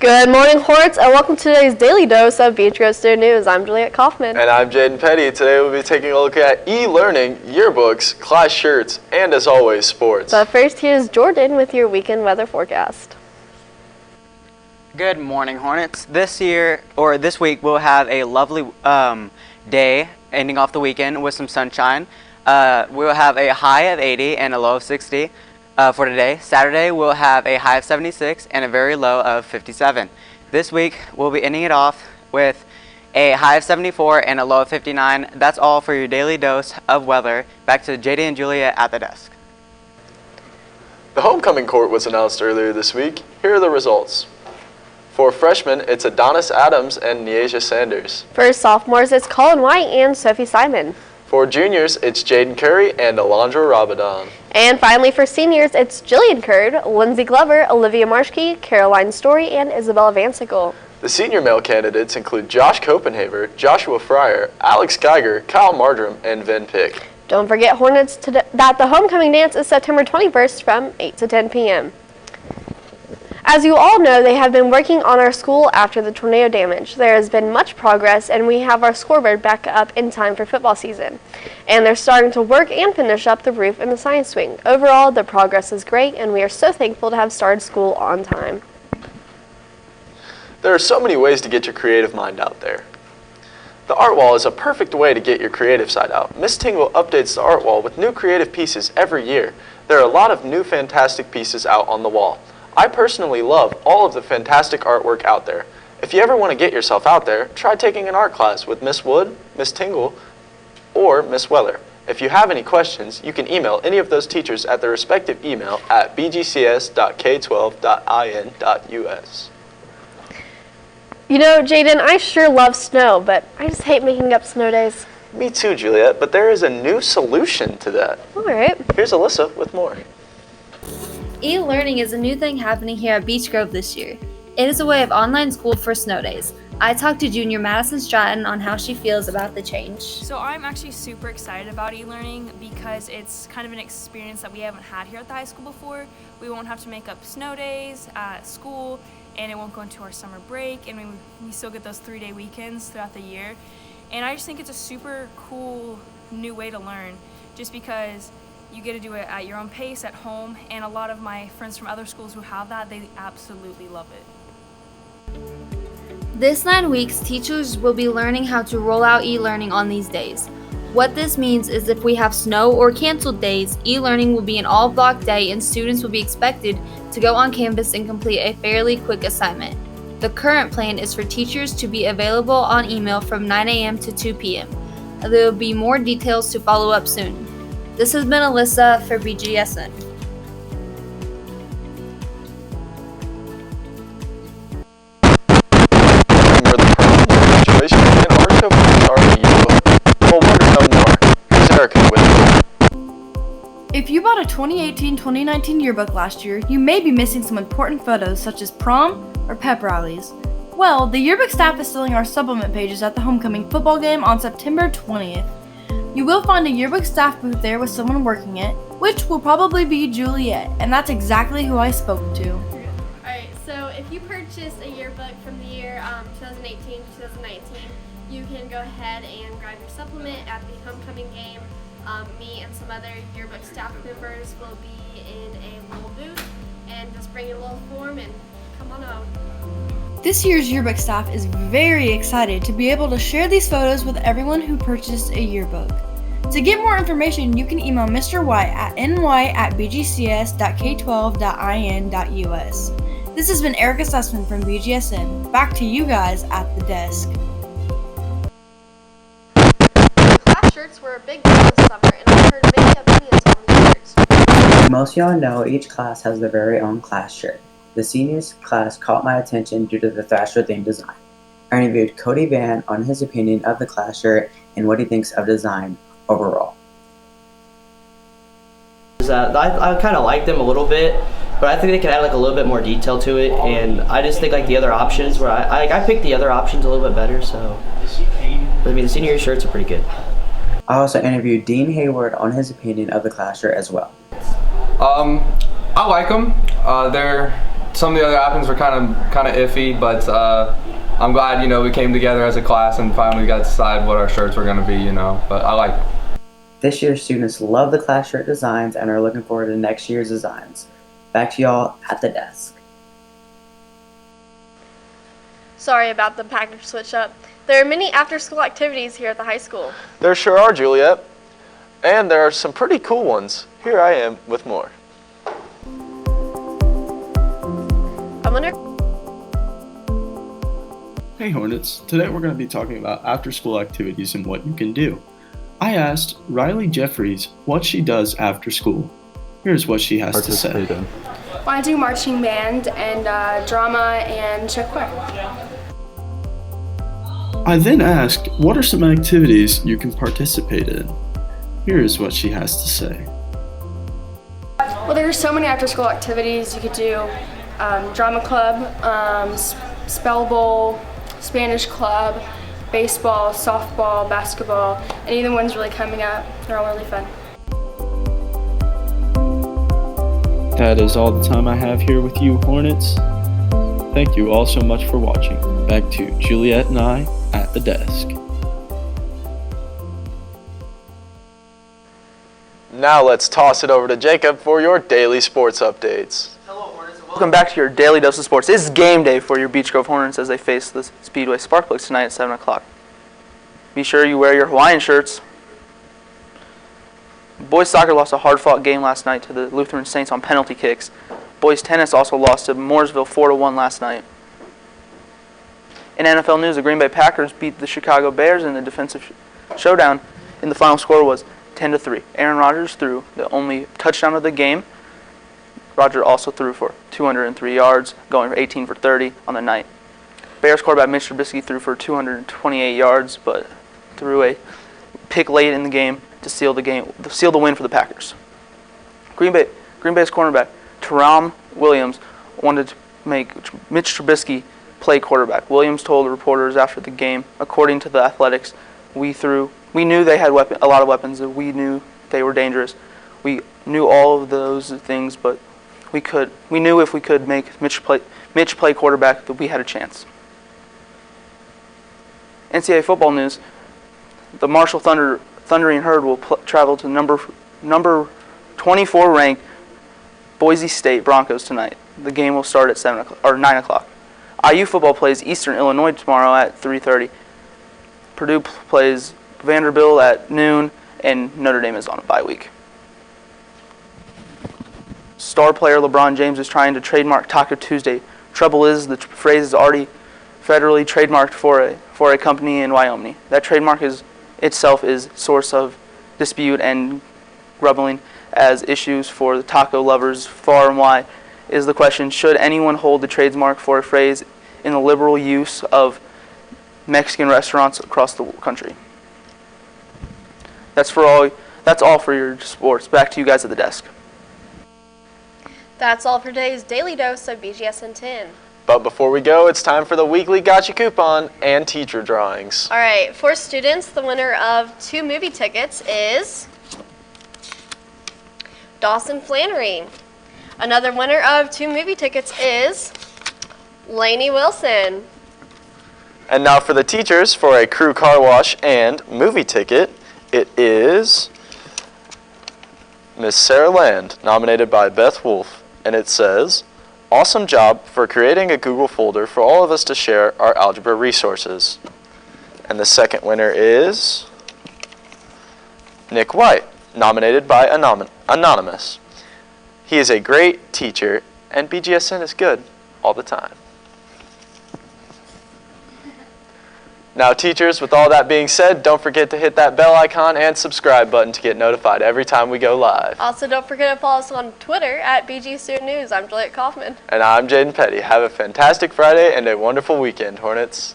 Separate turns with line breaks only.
Good morning, Horts, and welcome to today's daily dose of Bgsn Student News. I'm Juliet Kaufman.
And I'm Jaden Petty. Today we'll be taking a look at e-learning, yearbooks, class shirts, and as always, sports.
But first, here's Jordan with your weekend weather forecast.
Good morning, Hornets. This week we'll have a lovely day ending off the weekend with some sunshine. We'll have a high of 80 and a low of 60. For today. Saturday, we'll have a high of 76 and a very low of 57. This week, we'll be ending it off with a high of 74 and a low of 59. That's all for your daily dose of weather. Back to JD and Julia at the desk.
The homecoming court was announced earlier this week. Here are the results. For freshmen, it's Adonis Adams and Neasia Sanders.
For sophomores, it's Colin White and Sophie Simon.
For juniors, it's Jaden Curry and Alondra Rabadon.
And finally, for seniors, it's Jillian Curd, Lindsay Glover, Olivia Marshke, Caroline Story, and Isabella Vansickle.
The senior male candidates include Josh Copenhaver, Joshua Fryer, Alex Geiger, Kyle Mardrum, and Vin Pick. Don't
forget, Hornets, that the homecoming dance is September 21st from 8 to 10 p.m. As you all know, they have been working on our school after the tornado damage. There has been much progress, and we have our scoreboard back up in time for football season. And they're starting to work and finish up the roof and the science wing. Overall, the progress is great, and we are so thankful to have started school on time.
There are so many ways to get your creative mind out there. The art wall is a perfect way to get your creative side out. Miss Tingle updates the art wall with new creative pieces every year. There are a lot of new fantastic pieces out on the wall. I personally love all of the fantastic artwork out there. If you ever want to get yourself out there, try taking an art class with Miss Wood, Miss Tingle, or Miss Weller. If you have any questions, you can email any of those teachers at their respective email at bgcs.k12.in.us.
You know, Jaden, I sure love snow, but I just hate making up snow days.
Me too, Juliet, but there is a new solution to that.
All right.
Here's Alyssa with more.
E-learning is a new thing happening here at Beech Grove this year. It is a way of online school for snow days. I talked to Junior Madison Stratton on how she feels about the change.
So I'm actually super excited about e-learning because it's kind of an experience that we haven't had here at the high school before. We won't have to make up snow days at school, and it won't go into our summer break, and we still get those 3-day weekends throughout the year. And I just think it's a super cool new way to learn, just because you get to do it at your own pace at home, and a lot of my friends from other schools who have that, they absolutely love it.
This 9 weeks, teachers will be learning how to roll out e-learning on these days. What this means is if we have snow or canceled days, e-learning will be an all-block day and students will be expected to go on campus and complete a fairly quick assignment. The current plan is for teachers to be available on email from 9 a.m. to 2 p.m. There will be more details to follow up soon. This has been Alyssa for Bgsn.
Where the permanent graduation and art show photos are in the yearbook. Well, want to know more? Here's Erica with more.
If you bought a 2018-2019 yearbook last year, you may be missing some important photos such as prom or pep rallies. Well, the yearbook staff is selling our supplement pages at the homecoming football game on September 20th. You will find a yearbook staff booth there with someone working it, which will probably be Juliet, and that's exactly who I spoke to.
Alright, so if you purchased a yearbook from the year 2018 to 2019, you can go ahead and grab your supplement at the homecoming game. Me and some other yearbook staff members will be in a little booth, and just bring your little form and come on out.
This year's yearbook staff is very excited to be able to share these photos with everyone who purchased a yearbook. To get more information, you can email Mr. White at ny@bgcs.k12.in.us. This has been Erica Sussman from Bgsn. Back to you guys at the desk.
Class shirts were a big deal this summer, and I've heard many opinions on these shirts.
Most of y'all know each class has their very own class shirt. The seniors class caught my attention due to the Thrasher themed design. I interviewed Cody Van on his opinion of the class shirt and what he thinks of design overall.
I kind of like them a little bit, but I think they could add like a little bit more detail to it, and I just think like the other options where I picked the other options a little bit better. So, but, I mean, the senior year shirts are pretty good.
I also interviewed Dean Hayward on his opinion of the class shirt as well.
I like them. They're some of the other options were kind of iffy, but I'm glad, we came together as a class and finally got to decide what our shirts were going to be, but I like it.
This year's students love the class shirt designs and are looking forward to next year's designs. Back to y'all at the desk.
Sorry about the package switch up. There are many after-school activities here at the high school.
There sure are, Juliet. And there are some pretty cool ones. Here I am with more.
I wonder.
Hey Hornets, today we're going to be talking about after-school activities and what you can do. I asked Riley Jeffries what she does after school. Here's what she has to say.
Well, I do marching band and drama and check choir.
I then asked what are some activities you can participate in. Here's what she has to say.
Well, there's so many after-school activities you could do. Drama club, spell bowl, Spanish club, baseball, softball, basketball, any of the ones really coming up. They're all really fun.
That is all the time I have here with you, Hornets. Thank you all so much for watching. Back to Juliet and I at the desk.
Now let's toss it over to Jacob for your daily sports updates.
Welcome back to your daily dose of sports. This is game day for your Beech Grove Hornets as they face the Speedway Sparkplugs tonight at 7 o'clock. Be sure you wear your Hawaiian shirts. Boys soccer lost a hard-fought game last night to the Lutheran Saints on penalty kicks. Boys tennis also lost to Mooresville 4-1 last night. In NFL news, the Green Bay Packers beat the Chicago Bears in the defensive showdown, and the final score was 10-3. Aaron Rodgers threw the only touchdown of the game. Rodgers also threw for 203 yards, going for 18 for 30 on the night. Bears quarterback Mitch Trubisky threw for 228 yards, but threw a pick late in the game to seal the win for the Packers. Green Bay's cornerback Teram Williams wanted to make Mitch Trubisky play quarterback. Williams told reporters after the game, according to the Athletics, we knew they had a lot of weapons, and we knew they were dangerous. We knew all of those things, but we knew if we could make Mitch play quarterback that we had a chance. NCAA football news: the Marshall Thundering Herd will travel to number 24 ranked Boise State Broncos tonight. The game will start at 9 o'clock. IU football plays Eastern Illinois tomorrow at 3:30. Purdue plays Vanderbilt at noon, and Notre Dame is on a bye week. Star player LeBron James is trying to trademark Taco Tuesday. Trouble is, the phrase is already federally trademarked for a company in Wyoming. That trademark itself is source of dispute and grumbling as issues for the taco lovers far and wide. Is the question, should anyone hold the trademark for a phrase in the liberal use of Mexican restaurants across the country? That's all for your sports. Back to you guys at the desk.
That's all for today's daily dose of Bgsn 10.
But before we go, it's time for the weekly gotcha coupon and teacher drawings.
All right, for students, the winner of 2 movie tickets is Dawson Flannery. Another winner of 2 movie tickets is Lainey Wilson.
And now for the teachers, for a crew car wash and movie ticket, it is Miss Sarah Land, nominated by Beth Wolf. And it says, awesome job for creating a Google folder for all of us to share our algebra resources. And the second winner is Nick White, nominated by Anonymous. He is a great teacher, and BGSN is good all the time. Now teachers, with all that being said, don't forget to hit that bell icon and subscribe button to get notified every time we go live.
Also, don't forget to follow us on Twitter at BG Student News. I'm Juliet Kaufman.
And I'm Jaden Petty. Have a fantastic Friday and a wonderful weekend, Hornets.